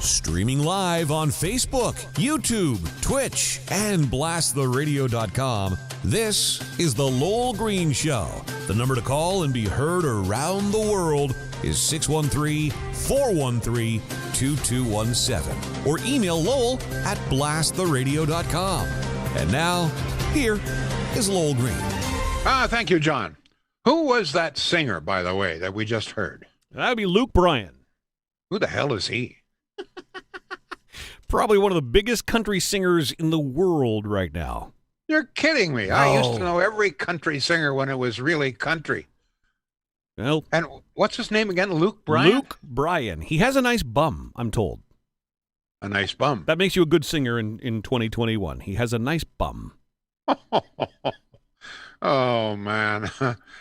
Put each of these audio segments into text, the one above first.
Streaming live on Facebook, YouTube, Twitch, and blasttheradio.com, this is The Lowell Green Show. The number to call and be heard around the world is 613-413-2217. Or email Lowell at blasttheradio.com. And now, here is Lowell Green. Thank you, John. Who was that singer, by the way, that we just heard? That would be Luke Bryan. Who the hell is he? Probably one of the biggest country singers in the world right now. You're kidding me. I used to know every country singer when it was really country. Well, and what's his name again? Luke Bryan? Luke Bryan. He has a nice bum, I'm told. A nice bum. That makes you a good singer in 2021. He has a nice bum. Oh, man.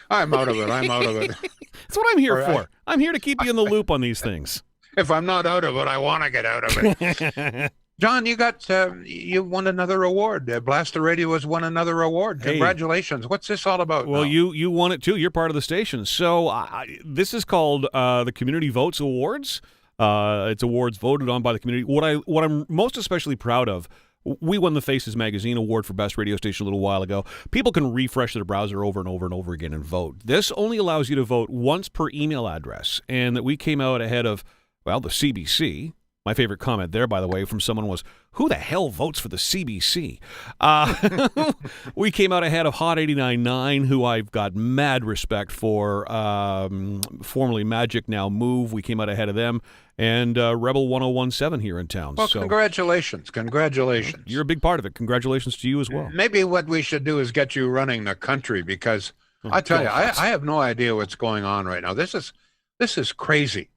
I'm out of it. That's what I'm here for. I'm here to keep you in the loop on these things. If I'm not out of it, I want to get out of it. John, you won another award. Blaster Radio has won another award. Congratulations. Hey. What's this all about? Well, now? you won it too. You're part of the station. So this is called the Community Votes Awards. It's awards voted on by the community. What I'm most especially proud of, we won the Faces Magazine Award for Best Radio Station a little while ago. People can refresh their browser over and over and over again and vote. This only allows you to vote once per email address, and that we came out ahead of, well, the CBC. My favorite comment there, by the way, from someone was, who the hell votes for the CBC? We came out ahead of Hot 89.9, who I've got mad respect for, formerly Magic, now Move. We came out ahead of them. And Rebel 101.7 here in town. Well, congratulations. Congratulations. You're a big part of it. Congratulations to you as well. Maybe what we should do is get you running the country, because I tell you, I have no idea what's going on right now. This is crazy.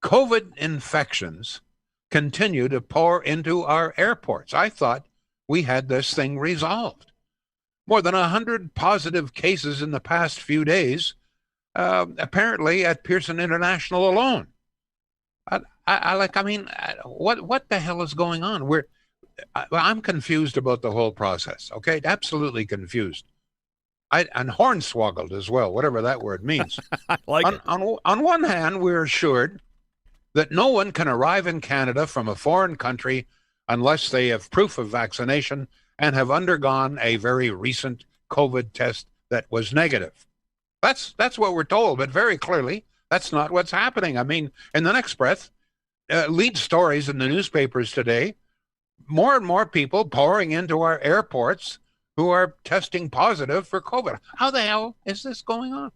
COVID infections continue to pour into our airports. I thought we had this thing resolved. More than 100 positive cases in the past few days, apparently at Pearson International alone. What the hell is going on? I'm confused about the whole process. Okay, absolutely confused. And hornswoggled as well, whatever that word means. I like it. On one hand, we're assured that no one can arrive in Canada from a foreign country unless they have proof of vaccination and have undergone a very recent COVID test that was negative. That's what we're told, but very clearly, that's not what's happening. I mean, in the next breath, lead stories in the newspapers today, more and more people pouring into our airports who are testing positive for COVID. How the hell is this going on?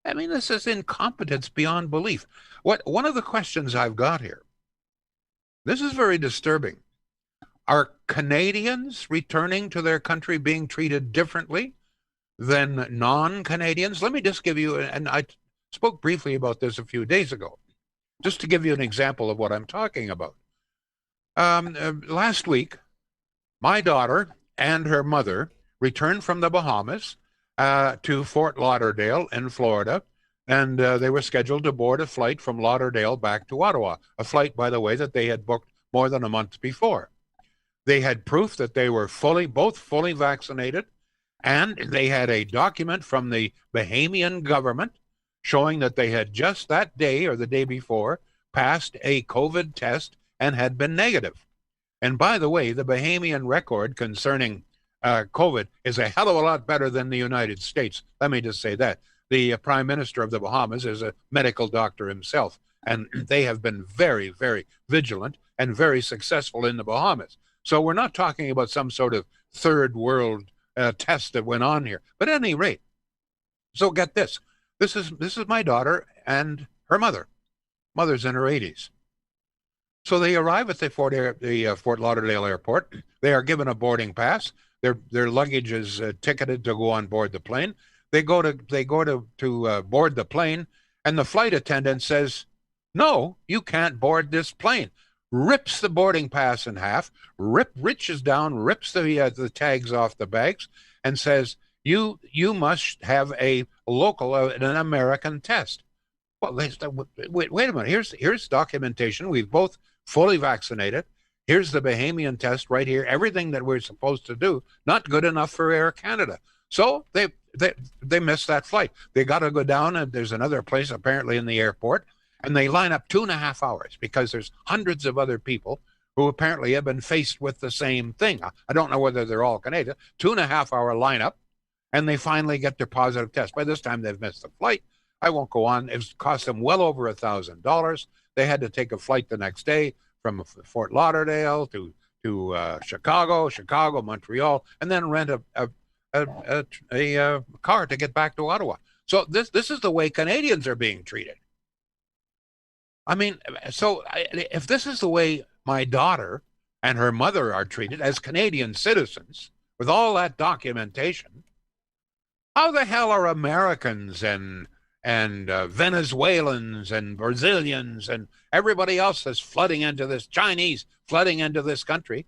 I mean, this is incompetence beyond belief. One of the questions I've got here, this is very disturbing. Are Canadians returning to their country being treated differently than non-Canadians? Let me just give you, and I spoke briefly about this a few days ago, just to give you an example of what I'm talking about. Last week, my daughter and her mother returned from the Bahamas to Fort Lauderdale in Florida, and they were scheduled to board a flight from Lauderdale back to Ottawa, a flight, by the way, that they had booked more than a month before. They had proof that they were both fully vaccinated, and they had a document from the Bahamian government showing that they had just that day or the day before passed a COVID test and had been negative. And by the way, the Bahamian record concerning COVID is a hell of a lot better than the United States. Let me just say that. The Prime Minister of the Bahamas is a medical doctor himself, and they have been very, very vigilant and very successful in the Bahamas. So we're not talking about some sort of third world test that went on here. But at any rate, so get this. This is my daughter and her mother. Mother's in her 80s. So they arrive at the Fort Lauderdale airport. They are given a boarding pass. Their luggage is ticketed to go on board the plane. They go to board the plane, and the flight attendant says, "No, you can't board this plane." Rips the boarding pass in half, reaches down, rips the tags off the bags, and says, "You must have an American test." Well, wait a minute. Here's documentation. We've both fully vaccinated. Here's the Bahamian test right here. Everything that we're supposed to do, not good enough for Air Canada. So they missed that flight. They got to go down, and there's another place apparently in the airport, And they line up 2.5 hours because there's hundreds of other people who apparently have been faced with the same thing. I don't know whether they're all Canadian. 2.5 hour lineup, and they finally get their positive test. By this time, they've missed the flight. I won't go on. It's cost them well over $1,000. They had to take a flight the next day from Fort Lauderdale to Chicago, Montreal, and then rent a car to get back to Ottawa. So this is the way Canadians are being treated. I mean, so if this is the way my daughter and her mother are treated as Canadian citizens with all that documentation, how the hell are Americans and Venezuelans and Brazilians and everybody else that's flooding into this, Chinese flooding into this country,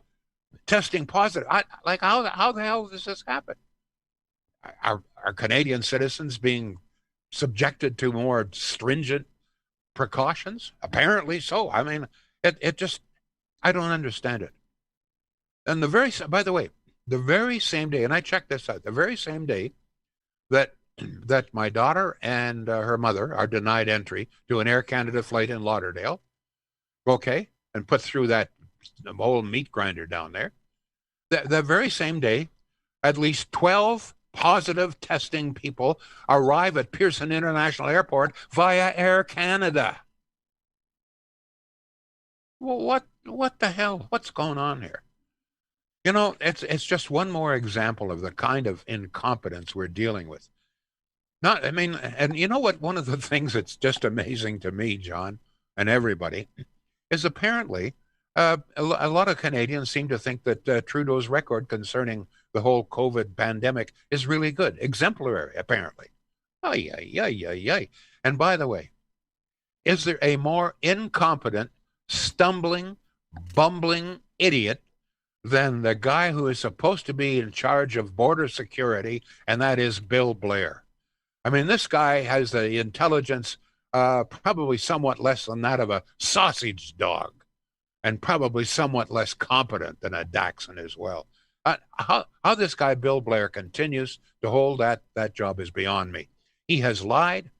testing positive? How the hell does this happen? Are Canadian citizens being subjected to more stringent precautions? Apparently so. I mean, it just, I don't understand it. And by the way, the very same day, and I checked this out, the very same day that my daughter and her mother are denied entry to an Air Canada flight in Lauderdale, okay, and put through that whole meat grinder down there, the very same day, at least 12 positive testing people arrive at Pearson International Airport via Air Canada. Well, what the hell? What's going on here? You know, it's just one more example of the kind of incompetence we're dealing with. And you know what? One of the things that's just amazing to me, John, and everybody, is apparently a lot of Canadians seem to think that Trudeau's record concerning the whole COVID pandemic is really good, exemplary, apparently. Ay, ay, ay, ay, ay. And by the way, is there a more incompetent, stumbling, bumbling idiot than the guy who is supposed to be in charge of border security, and that is Bill Blair? I mean, this guy has the intelligence probably somewhat less than that of a sausage dog, and probably somewhat less competent than a Dachshund as well. How this guy Bill Blair continues to hold that job is beyond me. He has lied,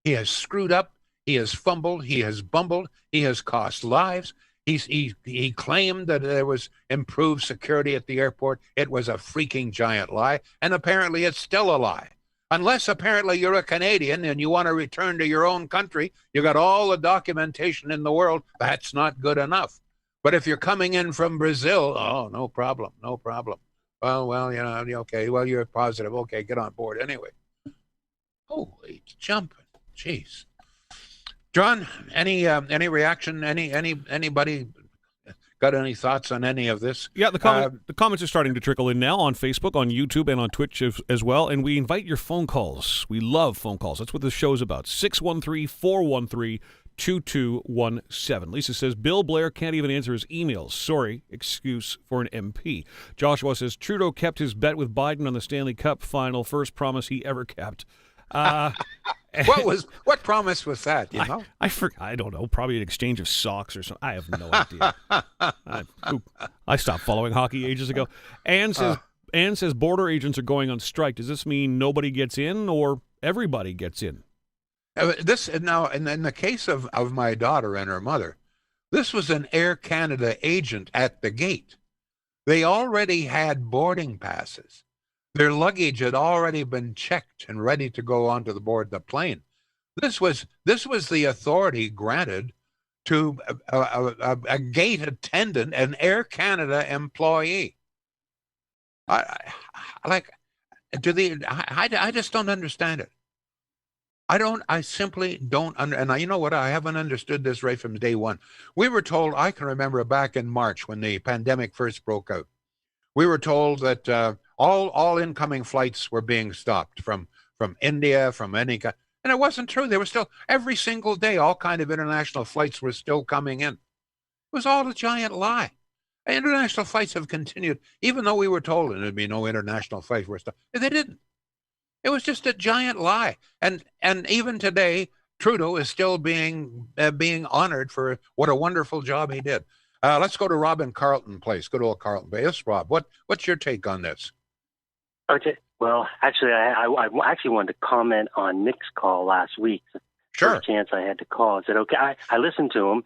he has screwed up, he has fumbled, he has bumbled, he has cost lives. He claimed that there was improved security at the airport. It was a freaking giant lie, and apparently it's still a lie. Unless apparently you're a Canadian and you want to return to your own country, you got all the documentation in the world, that's not good enough. But if you're coming in from Brazil, oh, no problem. Well, you know, okay, well, you're positive. Okay, get on board anyway. Holy jumping, jeez. John, any reaction? Anybody got any thoughts on any of this? Yeah, the comments are starting to trickle in now on Facebook, on YouTube, and on Twitch as well. And we invite your phone calls. We love phone calls. That's what the show's about. 613-413-2217. Lisa says, Bill Blair can't even answer his emails. Sorry, excuse for an MP. Joshua says, Trudeau kept his bet with Biden on the Stanley Cup final, first promise he ever kept. What promise was that, you know? I don't know, probably an exchange of socks or something. I have no idea. I stopped following hockey ages ago. Ann says border agents are going on strike. Does this mean nobody gets in or everybody gets in? This now, in the case of my daughter and her mother, this was an Air Canada agent at the gate. They already had boarding passes. Their luggage had already been checked and ready to go onto the board the plane. This was the authority granted to a gate attendant, an Air Canada employee. I just don't understand it. I simply don't and you know what? I haven't understood this right from day one. We were told, I can remember back in March when the pandemic first broke out, we were told that all incoming flights were being stopped from India, from any kind. And it wasn't true. There was still, every single day, all kind of international flights were still coming in. It was all a giant lie. International flights have continued, even though we were told there'd be no international flights. They didn't. It was just a giant lie. And even today, Trudeau is still being honored for what a wonderful job he did. Let's go to Rob in Carleton Place. Good old Carleton Bay. Yes, Rob. What's your take on this? Okay. Well, actually, I actually wanted to comment on Nick's call last week. Sure. first chance I had to call. I said, okay, I listened to him,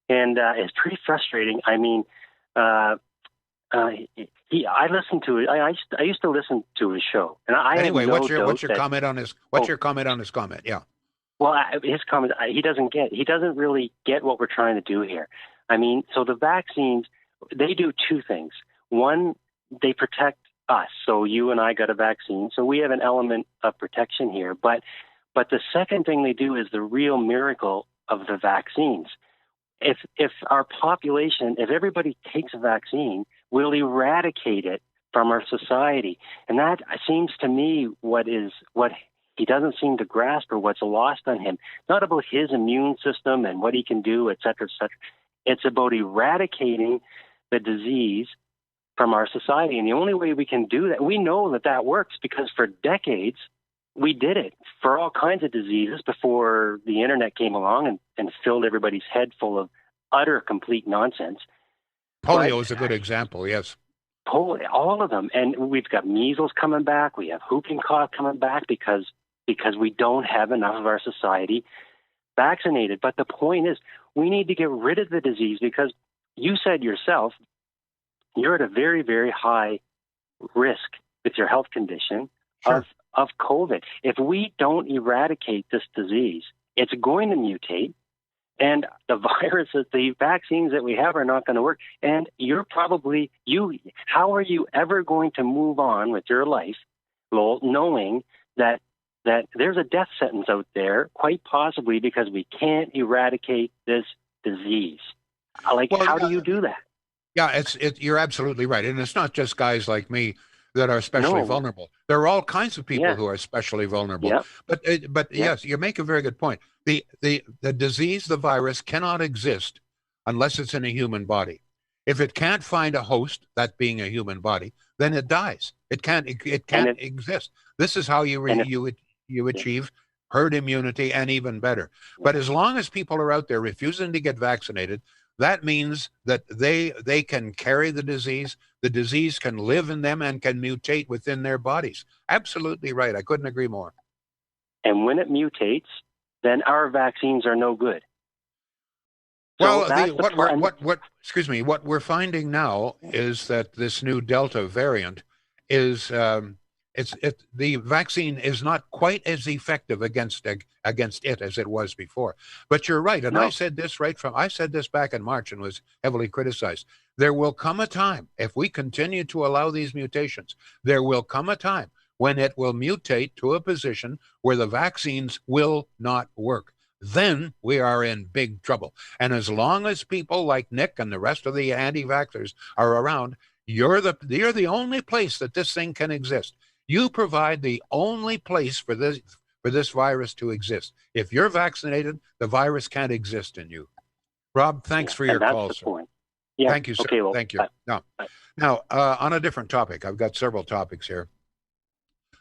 and it's pretty frustrating. I mean, I listened to it. I used to listen to his show, and I Anyway, have no what's your doubt comment on his your comment on his comment? Yeah. Well, his comment, he doesn't really get what we're trying to do here. I mean, so the vaccines, they do two things. One, they protect us. So you and I got a vaccine, so we have an element of protection here. But the second thing they do is the real miracle of the vaccines. If our population, if everybody takes a vaccine, we'll eradicate it from our society. And that seems to me what he doesn't seem to grasp, or what's lost on him. Not about his immune system and what he can do, et cetera, et cetera. It's about eradicating the disease from our society. And the only way we can do that, we know that works, because for decades we did it for all kinds of diseases before the internet came along and filled everybody's head full of utter, complete nonsense. Polio is a good example, yes. Polio, all of them. And we've got measles coming back. We have whooping cough coming back because we don't have enough of our society vaccinated. But the point is, we need to get rid of the disease, because you said yourself, you're at a very, very high risk with your health condition of COVID. If we don't eradicate this disease, it's going to mutate, and the vaccines that we have are not going to work. And how are you ever going to move on with your life, Lowell, knowing that there's a death sentence out there, quite possibly because we can't eradicate this disease? How do you do that? Yeah, you're absolutely right. And it's not just guys like me that are especially vulnerable. There are all kinds of people who are especially vulnerable. Yeah. But yes, you make a very good point. The disease, the virus, cannot exist unless it's in a human body. If it can't find a host, that being a human body, then it dies. It can't exist. This is how you achieve herd immunity, and even better. But as long as people are out there refusing to get vaccinated, that means that they can carry the disease can live in them and can mutate within their bodies. Absolutely right. I couldn't agree more. And when it mutates, then our vaccines are no good. Well, what we're finding now is that this new Delta variant is the vaccine is not quite as effective against it as it was before. But you're right, and no. I said this back in March and was heavily criticized. There will come a time, if we continue to allow these mutations, there will come a time when it will mutate to a position where the vaccines will not work. Then we are in big trouble. And as long as people like Nick and the rest of the anti-vaxxers are around, you're the only place that this thing can exist. You provide the only place for this virus to exist. If you're vaccinated, the virus can't exist in you. Rob, thanks for your call, sir. Point. Yeah. Thank you, sir. Okay, well, thank you. Now, on a different topic, I've got several topics here.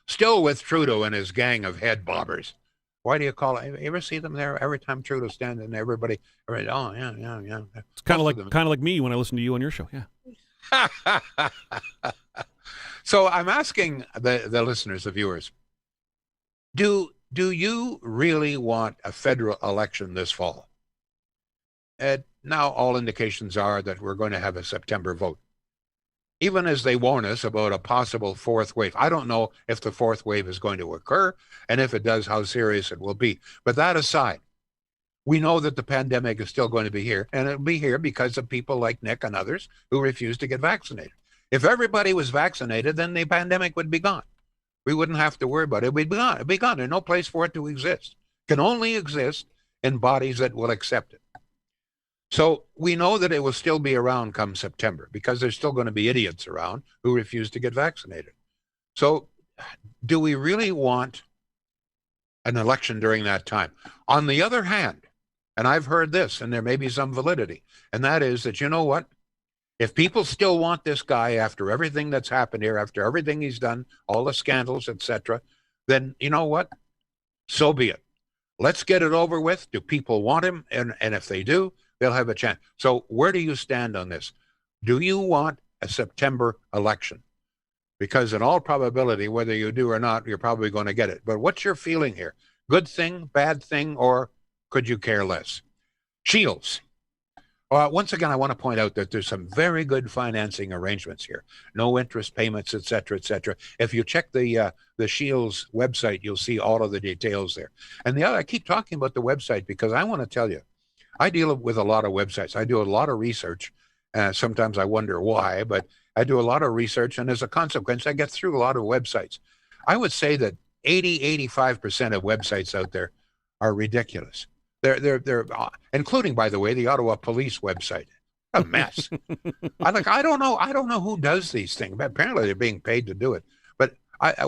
Still with Trudeau and his gang of head bobbers. Why do you call it? You ever see them there? Every time Trudeau's standing, everybody, oh, yeah. It's kind of like me when I listen to you on your show, yeah. So I'm asking the listeners, the viewers, do you really want a federal election this fall? Now all indications are that we're going to have a September vote. Even as they warn us about a possible fourth wave. I don't know if the fourth wave is going to occur, and if it does, how serious it will be. But that aside, we know that the pandemic is still going to be here, and it'll be here because of people like Nick and others who refuse to get vaccinated. If everybody was vaccinated, then the pandemic would be gone. We wouldn't have to worry about it. It would be gone. It'd be gone. There's no place for it to exist. It can only exist in bodies that will accept it. So we know that it will still be around come September because there's still going to be idiots around who refuse to get vaccinated. So do we really want an election during that time? On the other hand, and I've heard this, and there may be some validity, and that is that, you know what? If people still want this guy after everything that's happened here, after everything he's done, all the scandals, etc., then you know what? So be it. Let's get it over with. Do people want him? And if they do, they'll have a chance. So where do you stand on this? Do you want a September election? Because in all probability, whether you do or not, you're probably going to get it. But what's your feeling here? Good thing, bad thing, or could you care less? Shields. Once again, I want to point out that there's some very good financing arrangements here. No interest payments, et cetera, et cetera. If you check the Shields website, you'll see all of the details there. And the other, I keep talking about the website because I want to tell you, I deal with a lot of websites. I do a lot of research. Sometimes I wonder why, but I do a lot of research, and as a consequence, I get through a lot of websites. I would say that 85% of websites out there are ridiculous. They're including, by the way, the Ottawa Police website. A mess. I don't know who does these things. But apparently, they're being paid to do it. But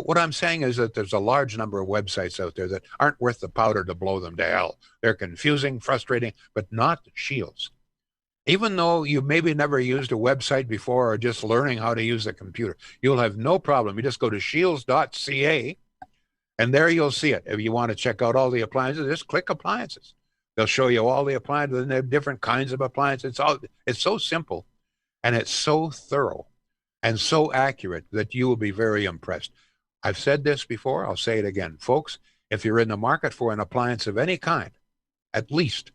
what I'm saying is that there's a large number of websites out there that aren't worth the powder to blow them to hell. They're confusing, frustrating, but not Shields. Even though you maybe never used a website before or just learning how to use a computer, you'll have no problem. You just go to shields.ca, and there you'll see it. If you want to check out all the appliances, just click appliances. They'll show you all the appliances, and they have different kinds of appliances. It's so simple, and it's so thorough and so accurate that you will be very impressed. I've said this before. I'll say it again. Folks, if you're in the market for an appliance of any kind, at least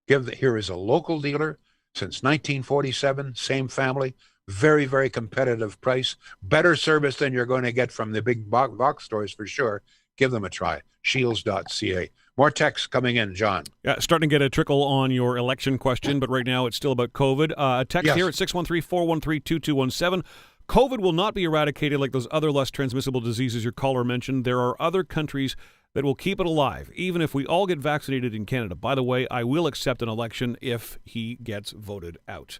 here is a local dealer since 1947, same family, very, very competitive price, better service than you're going to get from the big box stores for sure. Give them a try. Shields.ca. More texts coming in, John. Yeah, starting to get a trickle on your election question, but right now it's still about COVID. A text here at 613-413-2217. COVID will not be eradicated like those other less transmissible diseases your caller mentioned. There are other countries that will keep it alive, even if we all get vaccinated in Canada. By the way, I will accept an election if he gets voted out.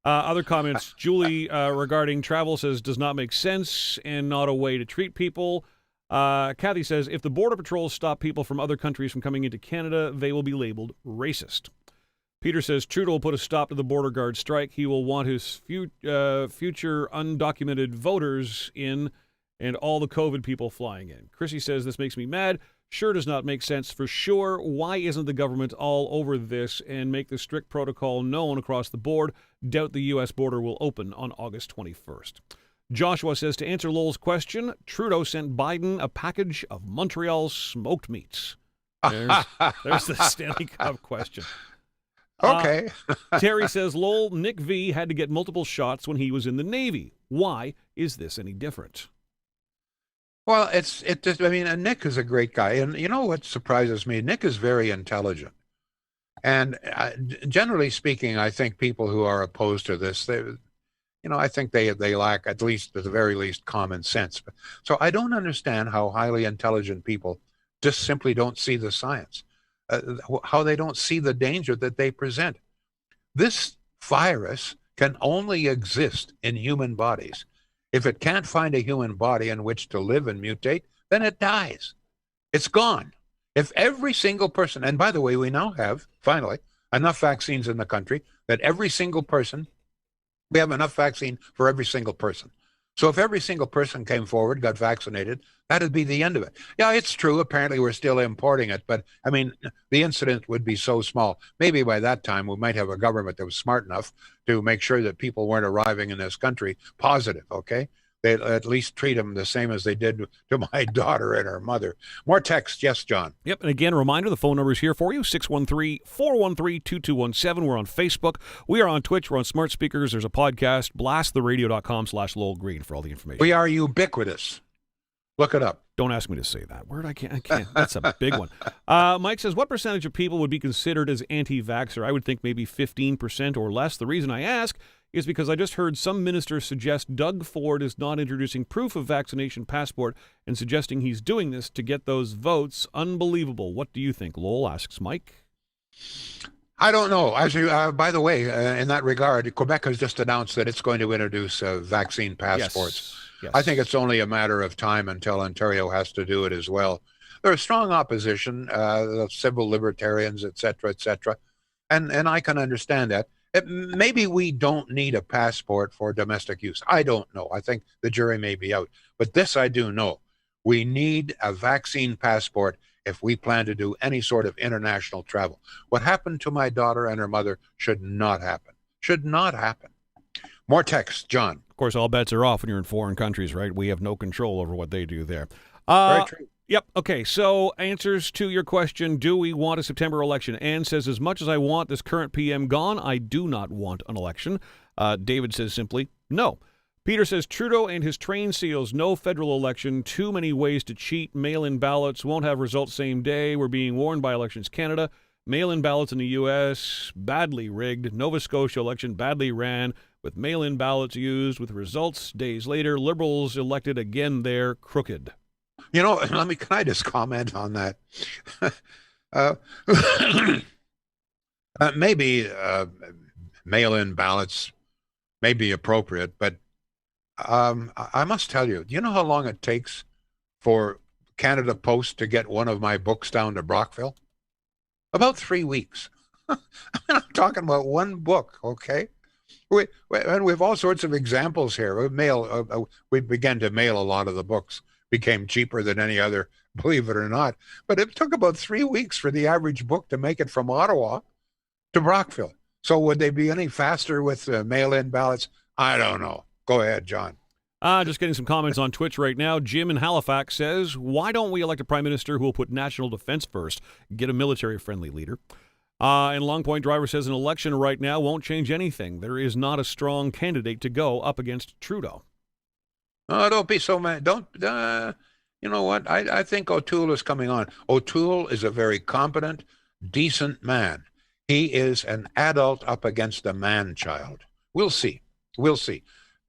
Other comments, Julie, regarding travel says, does not make sense and not a way to treat people. Kathy says, if the Border Patrols stop people from other countries from coming into Canada, they will be labeled racist. Peter says, Trudeau will put a stop to the border guard strike. He will want his future undocumented voters in and all the COVID people flying in. Chrissy says, this makes me mad. Sure does not make sense for sure. Why isn't the government all over this and make the strict protocol known across the board? Doubt the U.S. border will open on August 21st. Joshua says, to answer Lowell's question, Trudeau sent Biden a package of Montreal smoked meats. There's the Stanley Cup question. Okay. Terry says, Lowell, Nick V had to get multiple shots when he was in the Navy. Why is this any different? Well, and Nick is a great guy. And you know what surprises me? Nick is very intelligent. And generally speaking, I think people who are opposed to this, I think they lack, at the very least, common sense. So I don't understand how highly intelligent people just simply don't see the science, how they don't see the danger that they present. This virus can only exist in human bodies. If it can't find a human body in which to live and mutate, then it dies. It's gone. If every single person, and by the way, we now have, finally, enough vaccines in the country that we have enough vaccine for every single person. So if every single person came forward, got vaccinated, that'd be the end of it. Yeah, it's true. Apparently, we're still importing it. But, the incident would be so small. Maybe by that time, we might have a government that was smart enough to make sure that people weren't arriving in this country positive, okay? They'd at least treat them the same as they did to my daughter and her mother. More text. Yes, John. Yep. And again, a reminder, the phone number is here for you, 613-413-2217. We're on Facebook. We are on Twitch. We're on smart speakers. There's a podcast, blasttheradio.com/Lowell Green for all the information. We are ubiquitous. Look it up. Don't ask me to say that word. I can't. That's a big one. Mike says, what percentage of people would be considered as anti-vaxxer? I would think maybe 15% or less. The reason I ask is because I just heard some ministers suggest Doug Ford is not introducing proof of vaccination passport and suggesting he's doing this to get those votes. Unbelievable. What do you think? Lowell asks Mike. I don't know. By the way, in that regard, Quebec has just announced that it's going to introduce vaccine passports. Yes. I think it's only a matter of time until Ontario has to do it as well. There's strong opposition, the civil libertarians, et cetera, and I can understand that. Maybe we don't need a passport for domestic use. I don't know. I think the jury may be out. But this I do know. We need a vaccine passport if we plan to do any sort of international travel. What happened to my daughter and her mother should not happen. Should not happen. More text, John. Of course, all bets are off when you're in foreign countries, right? We have no control over what they do there. Very true. Yep. Okay. So, answers to your question: do we want a September election? Ann says, as much as I want this current PM gone, I do not want an election. David says simply, no. Peter says, Trudeau and his train seals, no federal election, too many ways to cheat, mail-in ballots, won't have results same day, we're being warned by Elections Canada, mail-in ballots in the U.S., badly rigged, Nova Scotia election badly ran, with mail-in ballots used, with results days later, Liberals elected again there, crooked. You know, can I just comment on that? Maybe mail-in ballots may be appropriate, but I must tell you, do you know how long it takes for Canada Post to get one of my books down to Brockville? About 3 weeks. I'm talking about one book, okay? And we have all sorts of examples here. We began to mail a lot of the books, became cheaper than any other, believe it or not. But it took about 3 weeks for the average book to make it from Ottawa to Brockville. So would they be any faster with mail-in ballots? I don't know. Go ahead, John. Just getting some comments on Twitch right now. Jim in Halifax says, why don't we elect a prime minister who will put national defense first, get a military-friendly leader? And Long Point Driver says, an election right now won't change anything. There is not a strong candidate to go up against Trudeau. Oh, don't be so mad. Don't, you know what? I think O'Toole is coming on. O'Toole is a very competent, decent man. He is an adult up against a man-child. We'll see. We'll see.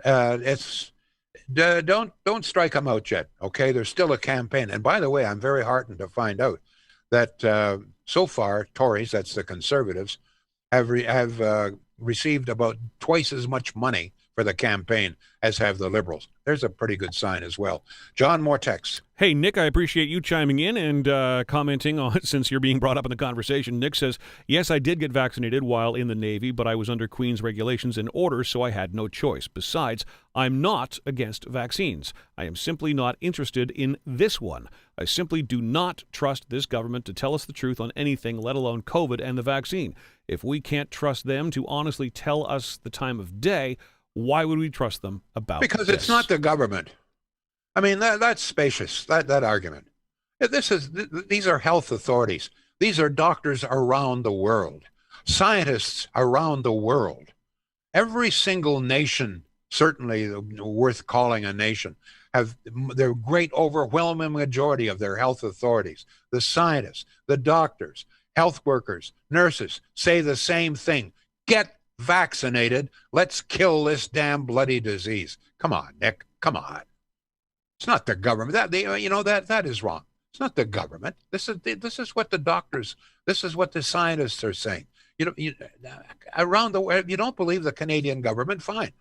Don't strike him out yet. Okay, there's still a campaign. And by the way, I'm very heartened to find out that so far Tories, that's the Conservatives, have received about twice as much money for the campaign as have the Liberals. There's a pretty good sign as well. John, more texts. Hey, Nick, I appreciate you chiming in and commenting on it since you're being brought up in the conversation. Nick says, yes, I did get vaccinated while in the Navy, but I was under Queen's regulations and orders, so I had no choice. Besides, I'm not against vaccines. I am simply not interested in this one. I simply do not trust this government to tell us the truth on anything, let alone COVID and the vaccine. If we can't trust them to honestly tell us the time of day, why would we trust them about Because this? It's not the government. I mean, that's spacious, that argument. These are health authorities. These are doctors around the world, scientists around the world. Every single nation, certainly worth calling a nation, have their great overwhelming majority of their health authorities, the scientists, the doctors, health workers, nurses, say the same thing. Get vaccinated. Let's kill this damn bloody disease. Come on, Nick. Come on. It's not the government. That is wrong. It's not the government. This is what the doctors. This is what the scientists are saying. Around the world, you don't believe the Canadian government? Fine.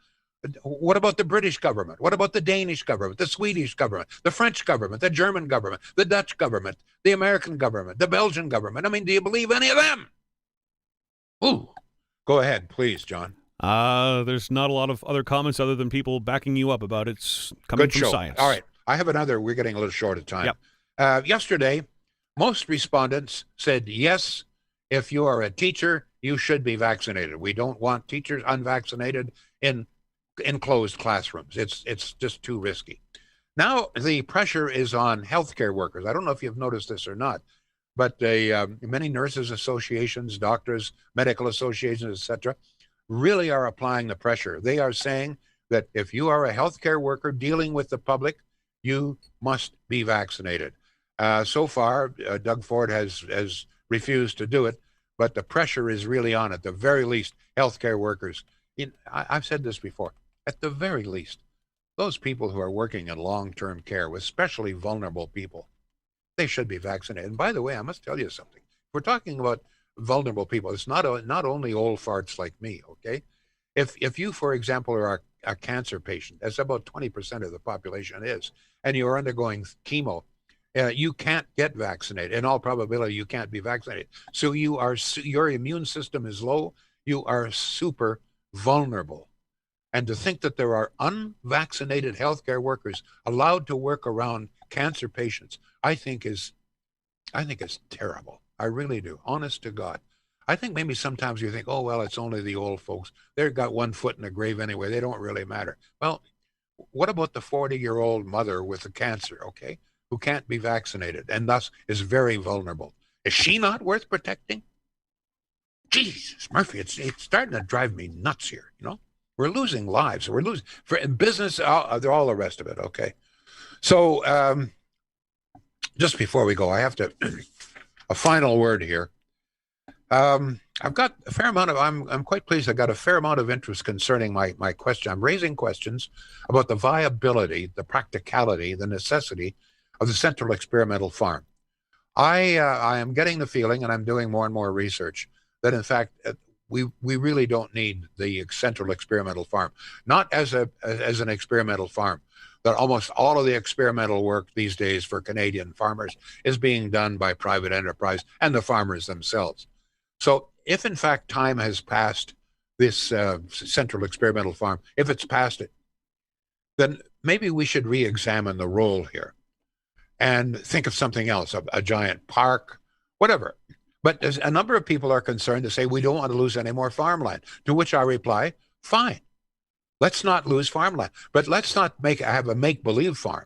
What about the British government? What about the Danish government, the Swedish government, the French government, the German government, the Dutch government, the American government, the Belgian government? I mean, do you believe any of them? Ooh. Go ahead, please, John. There's not a lot of other comments other than people backing you up about it's coming Good from show. science. All right. I have another. We're getting a little short of time. Yep. Yesterday, most respondents said, yes, if you are a teacher, you should be vaccinated. We don't want teachers unvaccinated in enclosed classrooms. It's just too risky. Now, the pressure is on healthcare workers. I don't know if you've noticed this or not, but many nurses associations, doctors, medical associations, etc., really are applying the pressure. They are saying that if you are a healthcare worker dealing with the public, you must be vaccinated. So far, Doug Ford has refused to do it, but the pressure is really on. At the very least, healthcare workers. I've said this before. At the very least, those people who are working in long-term care, with especially vulnerable people, they should be vaccinated. And by the way, I must tell you something. We're talking about vulnerable people. It's not only old farts like me, okay? If you, for example, are a cancer patient, as about 20% of the population is, and you're undergoing chemo, you can't get vaccinated. In all probability, you can't be vaccinated. So your immune system is low. You are super vulnerable. And to think that there are unvaccinated healthcare workers allowed to work around cancer patients, I think is terrible. I really do. Honest to God. I think maybe sometimes you think, oh, well, it's only the old folks. They've got one foot in the grave anyway. They don't really matter. Well, what about the 40-year-old mother with a cancer, okay, who can't be vaccinated and thus is very vulnerable? Is she not worth protecting? Jesus, Murphy, it's starting to drive me nuts here, you know? We're losing lives. We're losing for business, all the rest of it, okay? So just before we go, I have to, a final word here. I've got a fair amount of, I'm quite pleased I got a fair amount of interest concerning my question. I'm raising questions about the viability, the practicality, the necessity of the Central Experimental Farm. I am getting the feeling, and I'm doing more and more research, that in fact, we really don't need the Central Experimental Farm, not as an experimental farm. That almost all of the experimental work these days for Canadian farmers is being done by private enterprise and the farmers themselves. So if in fact time has passed this Central Experimental Farm, if it's past it, then maybe we should re-examine the role here and think of something else, a giant park, whatever. But a number of people are concerned to say we don't want to lose any more farmland, to which I reply, fine. Let's not lose farmland, but let's not have a make-believe farm.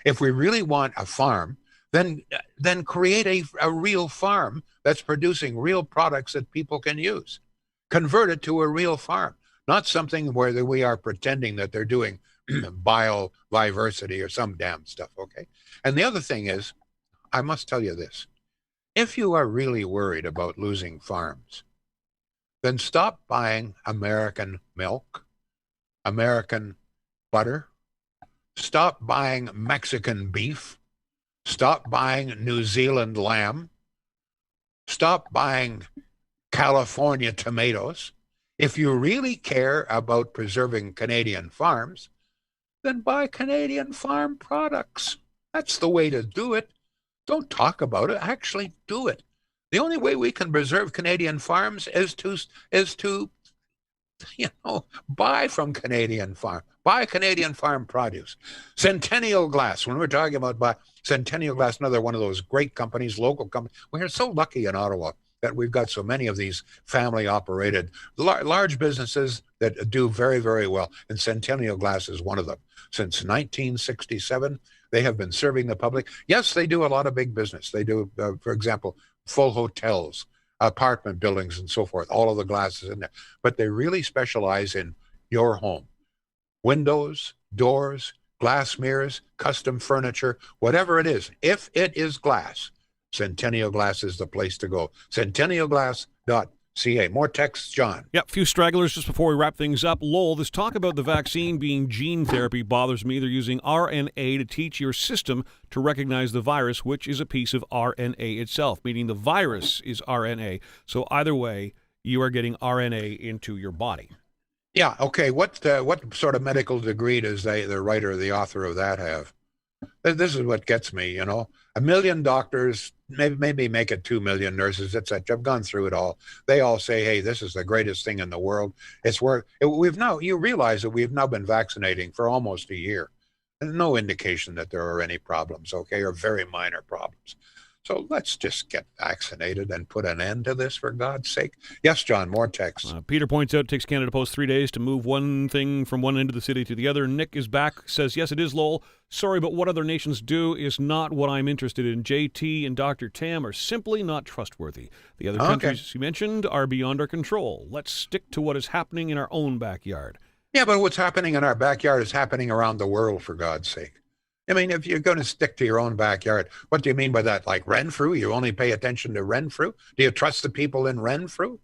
If we really want a farm, then create a real farm that's producing real products that people can use. Convert it to a real farm, not something where we are pretending that they're doing biodiversity or some damn stuff, okay? And the other thing is, I must tell you this. If you are really worried about losing farms, then stop buying American milk, American butter, stop buying Mexican beef, stop buying New Zealand lamb, stop buying California tomatoes. If you really care about preserving Canadian farms, then buy Canadian farm products. That's the way to do it. Don't talk about it, actually do it. The only way we can preserve Canadian farms is to buy from Canadian farm, buy Canadian farm produce. Centennial Glass, when we're talking about Centennial Glass, another one of those great companies, local companies. We're so lucky in Ottawa that we've got so many of these family-operated, large businesses that do very, very well. And Centennial Glass is one of them. Since 1967, they have been serving the public. Yes, they do a lot of big business. They do, for example, full hotels, apartment buildings, and so forth, all of the glasses in there. But they really specialize in your home. Windows, doors, glass mirrors, custom furniture, whatever it is. If it is glass, Centennial Glass is the place to go. CentennialGlass.ca. More texts, John. Yep, few stragglers just before we wrap things up. Lowell, this talk about the vaccine being gene therapy bothers me. They're using RNA to teach your system to recognize the virus, which is a piece of RNA itself, meaning the virus is RNA. So either way, you are getting RNA into your body. Yeah, okay. What sort of medical degree does the writer, the author of that have? This is what gets me, you know. 1 million doctors, maybe make it 2 million nurses, etc. I've gone through it all. They all say, hey, this is the greatest thing in the world. It's you realize that we've now been vaccinating for almost a year. There's no indication that there are any problems, okay, or very minor problems. So let's just get vaccinated and put an end to this, for God's sake. Yes, John, more text. Peter points out it takes Canada Post 3 days to move one thing from one end of the city to the other. Nick is back, says, yes, it is, Lowell. Sorry, but what other nations do is not what I'm interested in. JT and Dr. Tam are simply not trustworthy. The other countries you mentioned are beyond our control. Let's stick to what is happening in our own backyard. Yeah, but what's happening in our backyard is happening around the world, for God's sake. I mean, if you're going to stick to your own backyard, what do you mean by that? Like Renfrew? You only pay attention to Renfrew? Do you trust the people in Renfrew?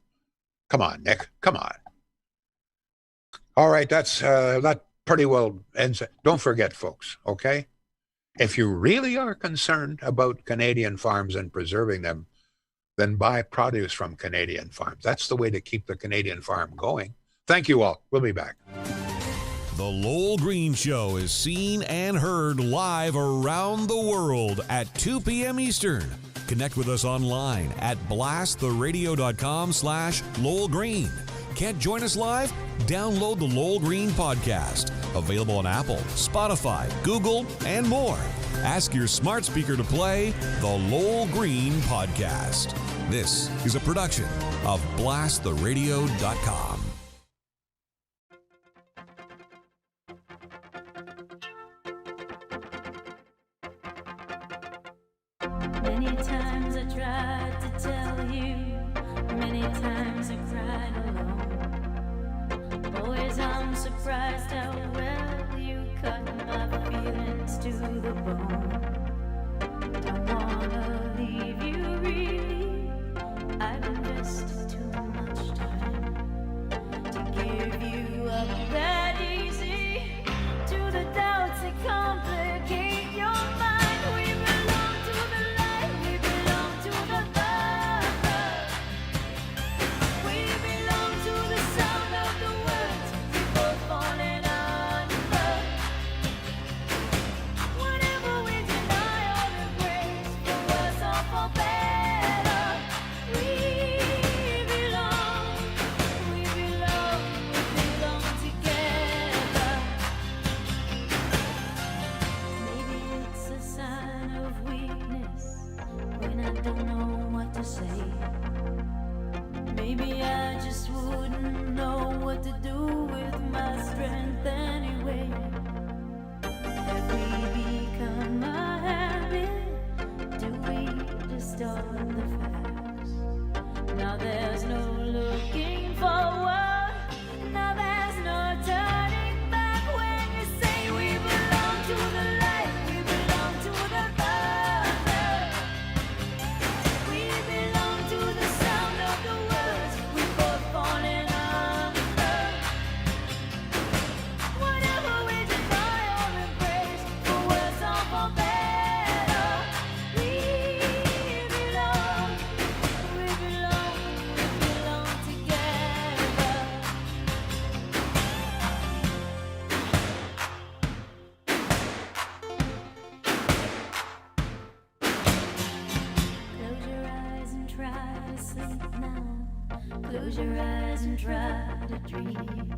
Come on, Nick. Come on. All right, that pretty well ends it. Don't forget, folks, okay? If you really are concerned about Canadian farms and preserving them, then buy produce from Canadian farms. That's the way to keep the Canadian farm going. Thank you all. We'll be back. The Lowell Green Show is seen and heard live around the world at 2 p.m. Eastern. Connect with us online at blasttheradio.com/Lowell Green. Can't join us live? Download the Lowell Green Podcast. Available on Apple, Spotify, Google, and more. Ask your smart speaker to play the Lowell Green Podcast. This is a production of BlastTheRadio.com. Many times I tried to tell you, many times I cried alone. Always I'm surprised how well you cut my feelings to the bone. Don't wanna leave you really, I've invested too much time to give you up that easy to the doubts that complicate your mind. We belong to the light, we belong to the love. We belong to the sound of the words we both falling under. Whatever we deny or embrace, for worse or for better, we belong together. Maybe it's a sign of weakness when I don't know what to say. Maybe I just wouldn't know what to do with my strength anyway. Have we become a habit? Do we distort the facts? Now there's no looking forward. Now there's no turning back when you say we belong to the light, we belong to the love. We belong to the sound of the words we both falling under. Whatever we deny or embrace, for worse or for better, we belong together. Close your eyes and try to sleep now. Close your eyes and try to dream.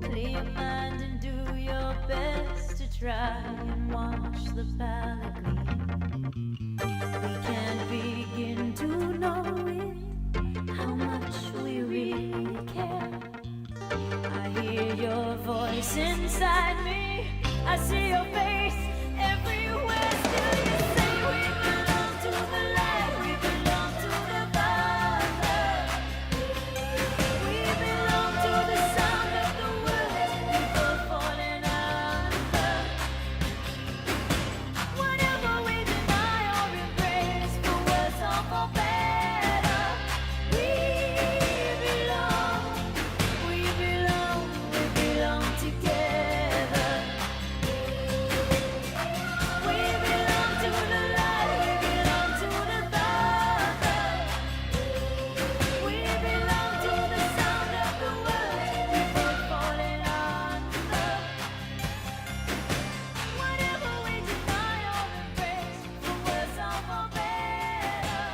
Clear your mind and do your best to try and watch the palette gleam. We can't begin to know it, how much we really care. I hear your voice inside me, I see your face everywhere. Still you say we belong to the light, we belong to the love. We belong to the sound of the words we both falling under. Whatever we deny or embrace, for worse or for better, we belong together. We belong to the light, we belong to the love. We belong to the sound of the words we both falling under. Whatever we deny or embrace, for worse or for better,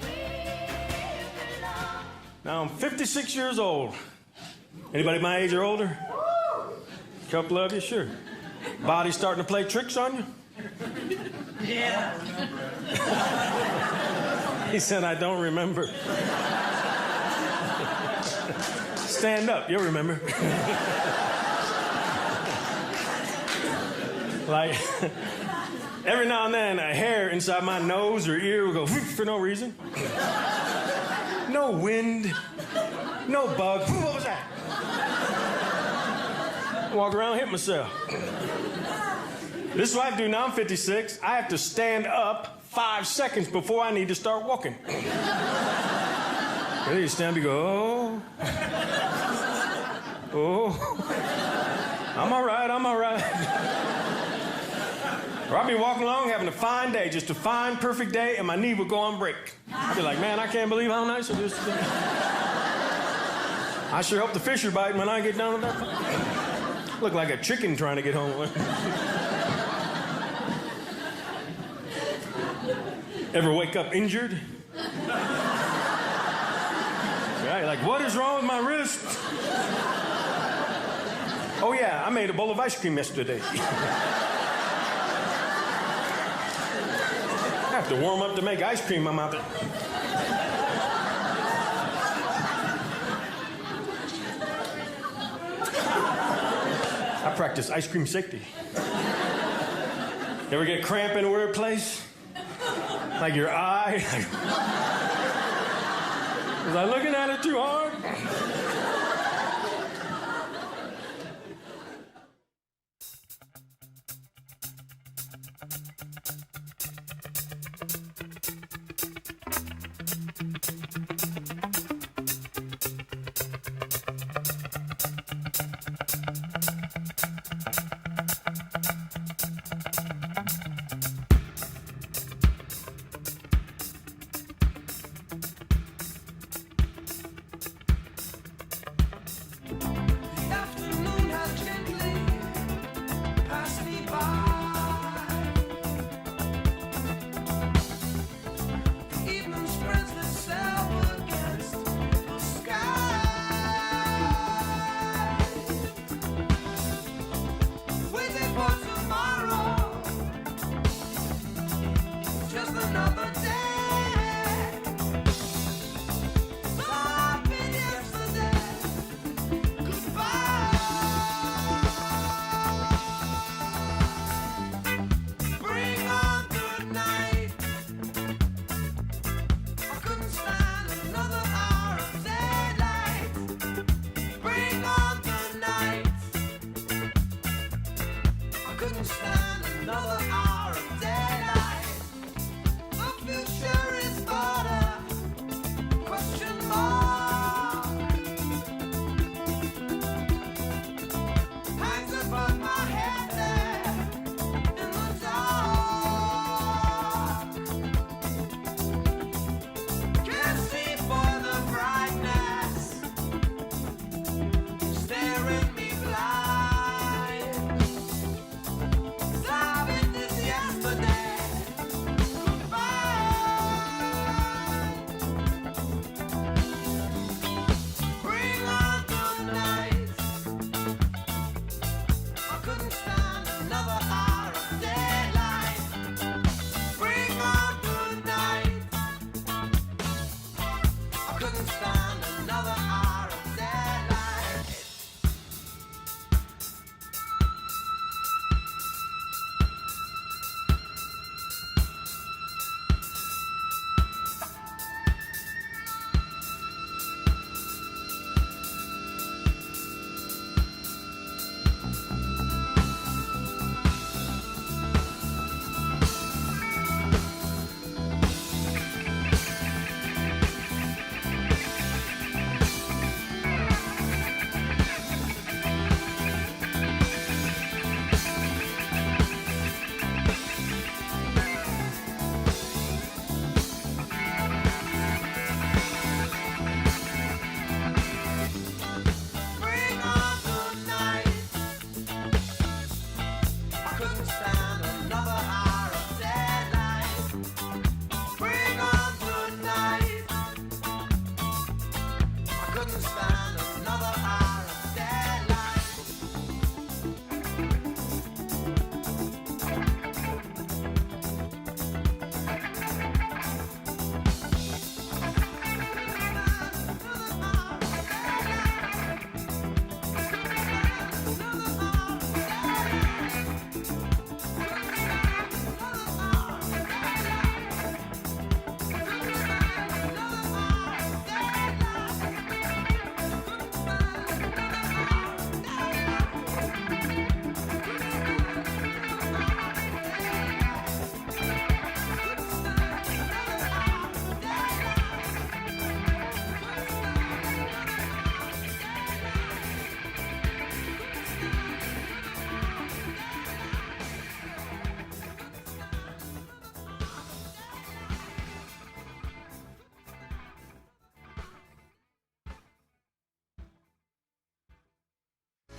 we belong. Now I'm 56 years old. Anybody my age or older? Couple of you, sure. Body's starting to play tricks on you? Yeah. He said, I don't remember. Stand up, you'll remember. Like, every now and then, a hair inside my nose or ear will go for no reason. No wind, no bug. What was that? Walk around, hit myself. This is what I do now. I'm 56. I have to stand up 5 seconds before I need to start walking. Then you stand up, you go, oh. I'm all right. Or I'll be walking along having a fine day, just a fine, perfect day, and my knee will go on break. I'll be like, man, I can't believe how nice it is today. I sure hope the fish are biting when I get down to that point. Look like a chicken trying to get home. Ever wake up injured? right? Like, what is wrong with my wrist? Oh, yeah, I made a bowl of ice cream yesterday. I have to warm up to make ice cream. I'm out there. I practice ice cream safety. You ever get cramp in a weird place? Like your eye? Was I looking at it too hard?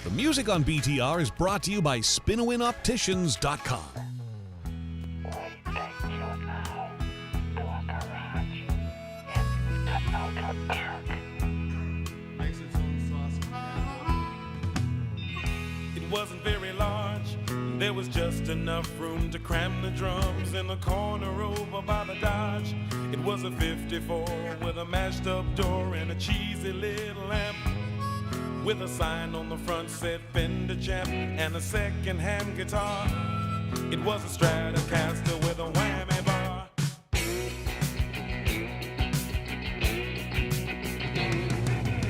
The music on BTR is brought to you by SpinowinOpticians.com. just enough room to cram the drums in the corner over by the Dodge. It was a 54 with a mashed up door and a cheesy little lamp, with a sign on the front said Fender Champ and a second-hand guitar. It was a Stratocaster with a whammy bar.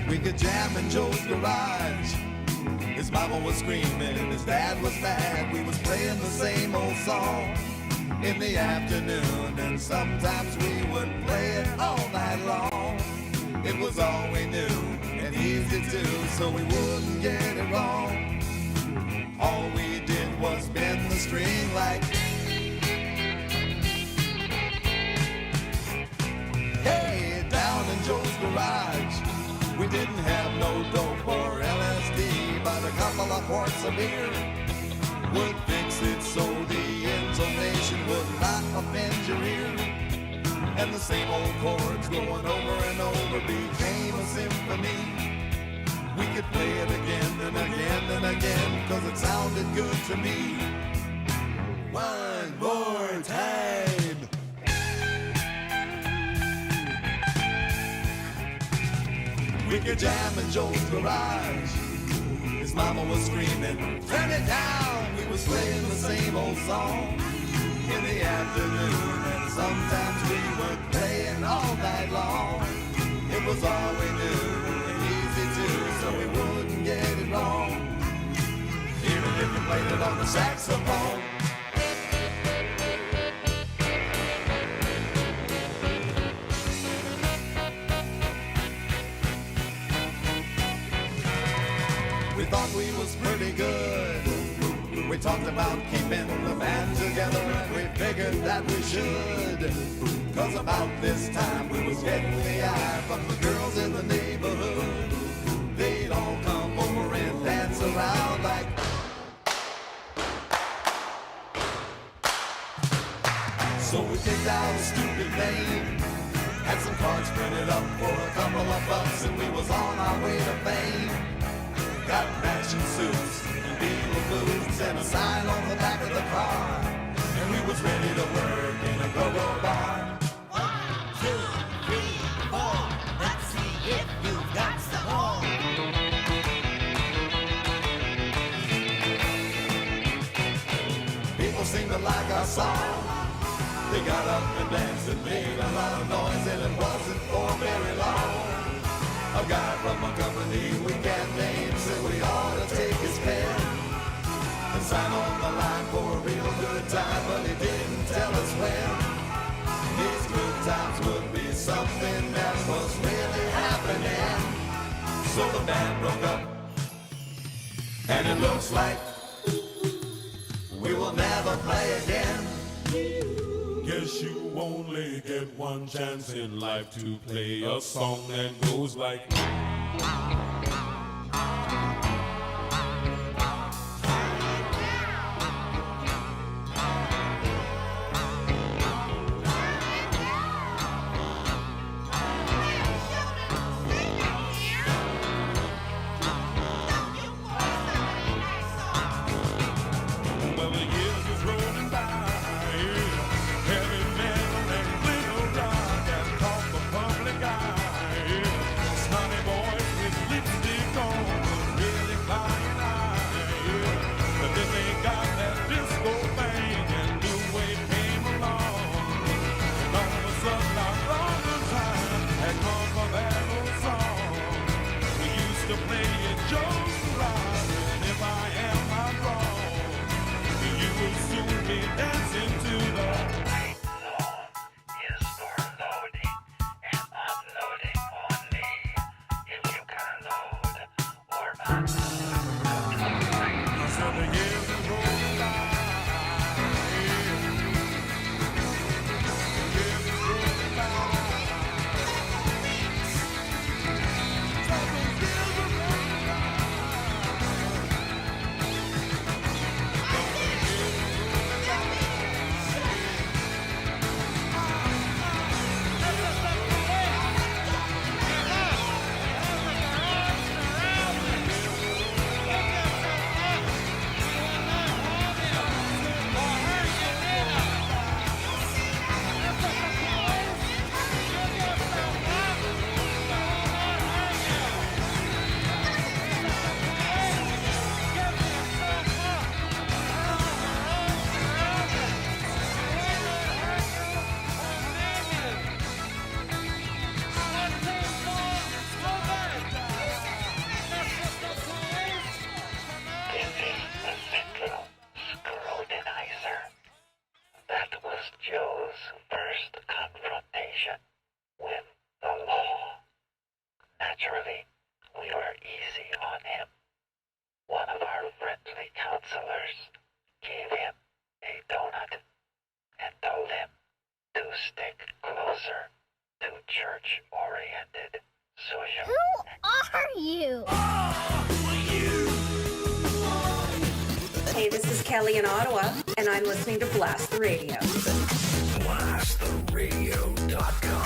We could jam in Joe's garage. His mama was screaming, his dad was mad. We was playing the same old song in the afternoon, and sometimes we would play it all night long. It was all we knew and easy too, so we wouldn't get it wrong. All we did was bend the string like, hey, down in Joe's garage. We didn't have no dope or LSD, but a couple of quarts of beer would fix it so the intonation would not offend your ear. And the same old chords going over and over became a symphony. We could play it again and again and again, 'cause it sounded good to me. One more time. We could jam in Joe's garage. His mama was screaming, turn it down. We was playing the same old song in the afternoon, and sometimes we would play it all night long. It was all we knew, and easy too, so we wouldn't get it wrong. Even if you played it on the saxophone. We thought we was pretty good. We talked about keeping the band together, and we figured that we should. 'Cause about this time we was getting the eye from the girls in the neighborhood. They'd all come over and dance around like, so we picked out a stupid name, had some cards printed up for a couple of bucks, and we was on our way to fame. Got matching suits and beaver boots and a sign on the back of the car, and we was ready to work in a go-go bar. 1, 2, 3, 4, let's see if you've got some more. People seemed to like our song. They got up and danced and made a lot of noise, and it wasn't for very long. A guy from a company we can't name said we ought to take his pen and sign on the line for a real good time, but he didn't tell us when. These good times would be something that was really happening. So the band broke up, and it looks like we will never play again. Guess you only get one chance in life to play a song that goes like, well, the years is rolling by. Heavy metal and little rock has caught the public eye. Snotty boys with conversation with the law. Naturally, we were easy on him. One of our friendly counselors gave him a donut and told him to stick closer to church-oriented social. Who are you? Hey, this is Kelly in Ottawa, and I'm listening to Blast the Radio. BlastTheRadio.com.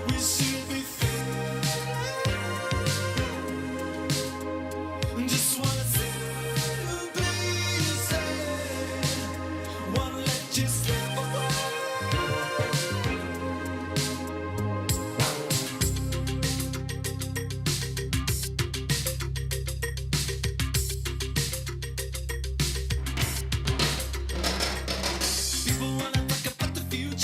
We see